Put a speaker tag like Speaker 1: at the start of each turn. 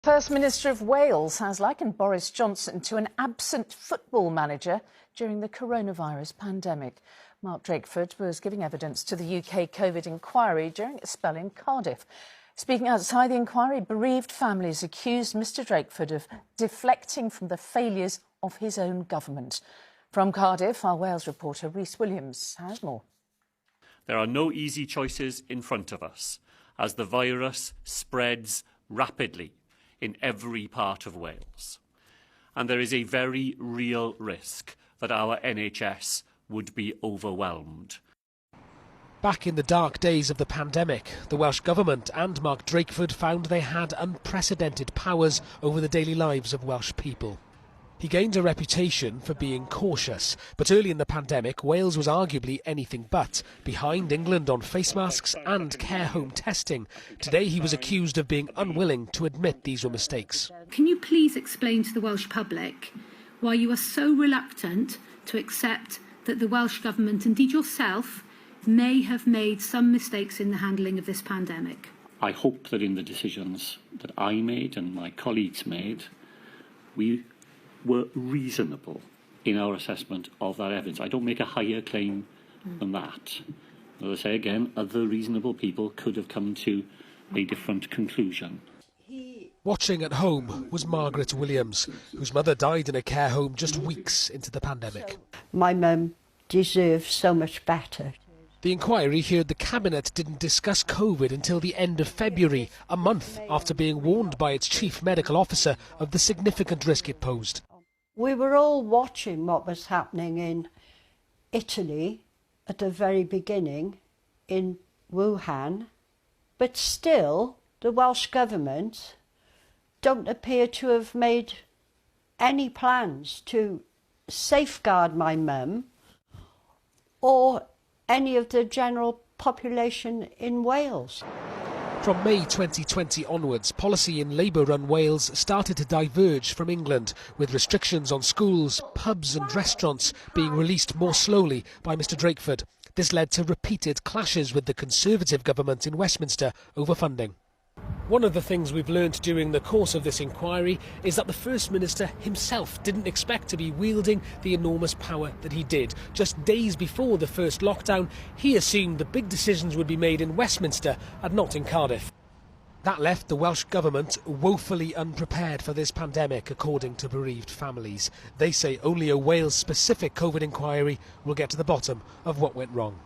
Speaker 1: First Minister of Wales has likened Boris Johnson to an absent football manager during the coronavirus pandemic. Mark Drakeford was giving evidence to the UK COVID inquiry during a spell in Cardiff. Speaking outside the inquiry, bereaved families accused Mr Drakeford of deflecting from the failures of his own government. From Cardiff, our Wales reporter Rhys Williams has more.
Speaker 2: There are no easy choices in front of us as the virus spreads rapidly in every part of Wales. And there is a very real risk that our NHS would be overwhelmed.
Speaker 3: Back in the dark days of the pandemic, the Welsh Government and Mark Drakeford found they had unprecedented powers over the daily lives of Welsh people. He gained a reputation for being cautious, but early in the pandemic, Wales was arguably anything but, behind England on face masks and care home testing. Today he was accused of being unwilling to admit these were mistakes.
Speaker 4: Can you please explain to the Welsh public why you are so reluctant to accept that the Welsh Government, indeed yourself, may have made some mistakes in the handling of this pandemic?
Speaker 2: I hope that in the decisions that I made and my colleagues made, we were reasonable in our assessment of that evidence. I don't make a higher claim than that. As I say again, other reasonable people could have come to a different conclusion.
Speaker 3: Watching at home was Margaret Williams, whose mother died in a care home just weeks into the pandemic.
Speaker 5: My mum deserves so much better.
Speaker 3: The inquiry heard the Cabinet didn't discuss COVID until the end of February, a month after being warned by its chief medical officer of the significant risk it posed.
Speaker 5: We were all watching what was happening in Italy at the very beginning, in Wuhan, but still the Welsh Government don't appear to have made any plans to safeguard my mum or any of the general population in Wales.
Speaker 3: From May 2020 onwards, policy in Labour-run Wales started to diverge from England, with restrictions on schools, pubs and restaurants being released more slowly by Mr Drakeford. This led to repeated clashes with the Conservative government in Westminster over funding. One of the things we've learned during the course of this inquiry is that the First Minister himself didn't expect to be wielding the enormous power that he did. Just days before the first lockdown, he assumed the big decisions would be made in Westminster and not in Cardiff. That left the Welsh Government woefully unprepared for this pandemic, according to bereaved families. They say only a Wales-specific COVID inquiry will get to the bottom of what went wrong.